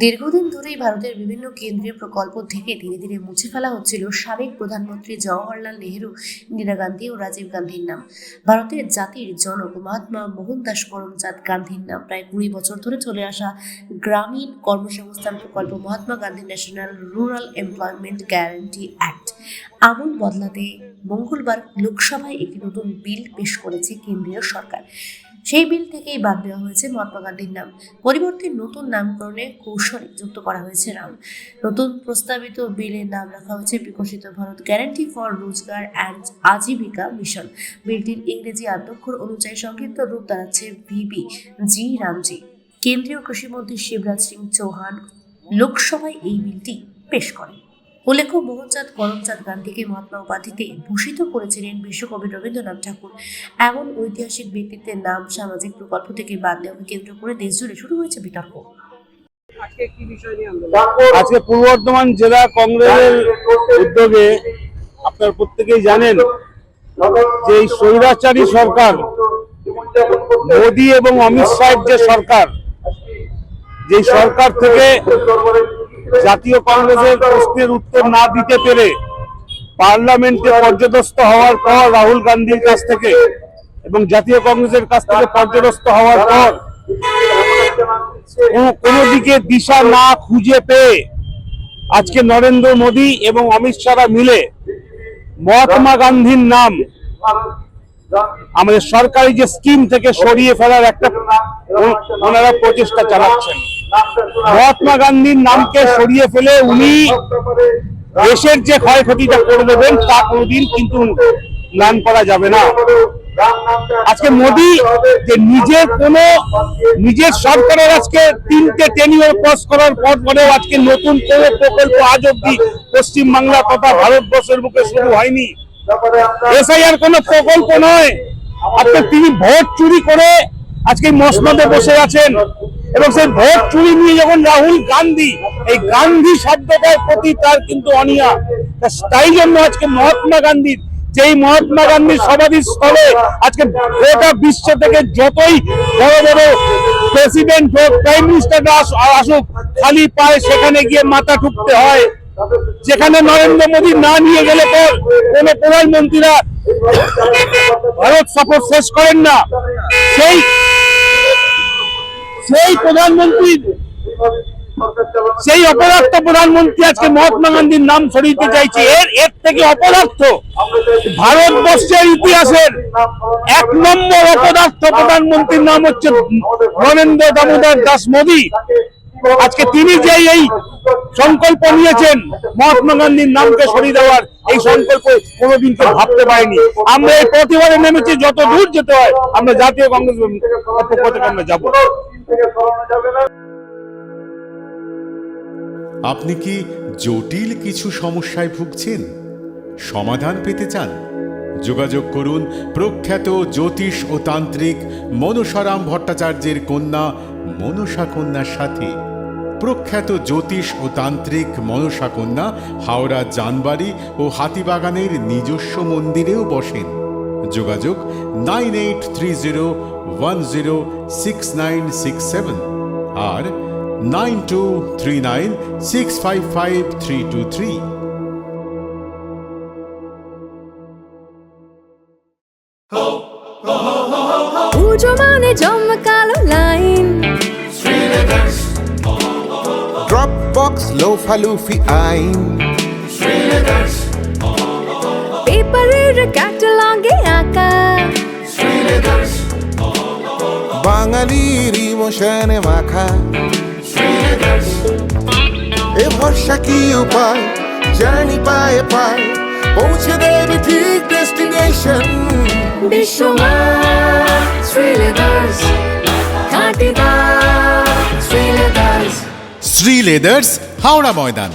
দীর্ঘদিন ধরেই ভারতের বিভিন্ন কেন্দ্রীয় প্রকল্প থেকে ধীরে ধীরে মুছে ফেলা হচ্ছিল সাবেক প্রধানমন্ত্রী জওহরলাল নেহেরু, ইন্দিরা গান্ধী ও রাজীব গান্ধীর নাম। ভারতের জাতির জনক মহাত্মা মোহনদাস করমচাঁদ গান্ধীর নাম। প্রায় 20 বছর ধরে চলে আসা গ্রামীণ কর্মসংস্থান প্রকল্প Mahatma Gandhi national rural employment guarantee act আমল বদলাতে মঙ্গলবার লোকসভায় একটি নতুন বিল পেশ করেছে কেন্দ্রীয় সরকার। সেই বিল থেকেই বাদ দেওয়া হয়েছে মহাত্মা গান্ধীর নাম। পরিবর্তে নতুন নামকরণে কৌশলে যুক্ত করা হয়েছে রাম। নতুন প্রস্তাবিত বিলের নাম রাখা হয়েছে বিকশিত ভারত গ্যারান্টি ফর রোজগার অ্যান্ড আজীবিকা মিশন। বিলটির ইংরেজি আদ্যক্ষর অনুযায়ী সংক্ষিপ্ত রূপ দাঁড়াচ্ছে ভিবি জি রামজি। কেন্দ্রীয় কৃষিমন্ত্রী শিবরাজ সিং চৌহান লোকসভায় এই বিলটি পেশ করেন। উল্লেখ্য, মোহনচাঁদ করমচাঁদ গান্ধীকে মহাত্মা উপাধিতে ভূষিত করেছিলেন বিশ্বকবি রবীন্দ্রনাথ ঠাকুর। এমন ঐতিহাসিক ব্যক্তিত্বের নাম সামাজিক প্রকল্প থেকে বাদ দেওয়াকে কেন্দ্র করে দেশজুড়ে শুরু হয়েছে বিতর্ক। আজকে পূর্ব বর্ধমান জেলা কংগ্রেসের উদ্যোগে আপনারা প্রত্যেকেই জানেন যে এই স্বৈরাচারী সরকার মোদী এবং অমিত শাহের যে সরকার, যে সরকার থেকে জাতীয় কংগ্রেসের প্রশ্নের উত্তর না দিতে পেরে পার্লামেন্টে পর্যদস্ত হওয়ার পর রাহুল গান্ধীর কাছ থেকে এবং জাতীয় কংগ্রেসের কাছ থেকে পর্যদস্ত হওয়ার পর কোনো দিকে দিশা না খুঁজে পেয়ে আজকে নরেন্দ্র মোদী এবং অমিত শাহ মিলে মহাত্মা গান্ধীর নাম আমাদের সরকারি যে স্কিম থেকে সরিয়ে ফেলার একটা ওনারা প্রচেষ্টা চালাচ্ছেন। মহাত্মা গান্ধীর নামকে সরিয়ে ফেলে উনি দেশের যে ক্ষয়ক্ষতিটা করে দেবেন তা কোনোদিন কিন্তু প্ল্যান করা যাবে না। আজকে মোদী যে নিজের সরকারের আজকে 3টে টেনিওর ক্রস করার পর পরেও আজকে নতুন কোন প্রকল্প আজ অব্দি পশ্চিমবাংলা তথা ভারতবর্ষের বুকে শুরু হয়নি। এসআইআর কোন প্রকল্প নয়। আজকে তিনি ভোট চুরি করে আজকে মসনদে বসে আছেন এবং সেই ভোট চুরি নিয়ে যখন রাহুল গান্ধী এই গান্ধী শব্দটার প্রতি তার কিন্তু অনীহা, তাই জন্য আজকে মহাত্মা গান্ধীর সমাধিস্থলে আজকে গোটা বিশ্ব থেকে যতই বড় বড় প্রেসিডেন্ট হোক, প্রাইম মিনিস্টার আসুক, খালি পায়ে সেখানে গিয়ে মাথা ঠুকতে হয়। যেখানে নরেন্দ্র মোদী না নিয়ে গেলে পর কোন প্রধানমন্ত্রীরা ভারত সফর শেষ করেন না। সেই প্রধানমন্ত্রী, সেই অপদার্থ প্রধানমন্ত্রী আজকে মহাত্মা গান্ধীর নাম সরিয়ে চাইছে। এর থেকে অপদার্থ ভারতবর্ষের ইতিহাসের 1 নম্বর অপদার্থ প্রধানমন্ত্রীর নাম হচ্ছে নরেন্দ্র দামোদর দাস মোদী। আজকে তিনি যে এই সংকল্প নিয়েছেন মহাত্মা গান্ধীর নামকে সরিয়ে দেওয়ার, এই সংকল্প কোনোদিন কেউ ভাবতে পারেনি। আমরা এই প্রতিবাদে নেমেছি, যত দূর যেতে হয় আমরা জাতীয় কংগ্রেস পক্ষ থেকে আমরা যাব। আপনি কি জটিল কিছু সমস্যায় ভুগছেন, সমাধান পেতে চান? যোগাযোগ করুন প্রখ্যাত জ্যোতিষ ও তান্ত্রিক মনসারাম ভট্টাচার্যের কন্যা মনসা কন্যার সাথে। প্রখ্যাত জ্যোতিষ ও তান্ত্রিক মনসা কন্যা হাওড়া জানবাড়ি ও হাতিবাগানের নিজস্ব মন্দিরেও বসেন। যোগাযোগ 9830106967 আর 9239655323। পুজো মানে জমকালো লাইন, ড্রপ বক্স লোফা লুফি আইন, পেপারের ক্যাটালগে আঁকা, বাঙালির ইমোশনে মাখা। এ ভরসা কি উপায়, জার্নি পায়ে পায় পৌঁছে দেবে ঠিক ডেস্টিনেশন। বিশ্বমান শ্রীলেদার্স, খাঁটি দাম শ্রীলেদার্স। শ্রী লেদার্স, হাওড়া ময়দান।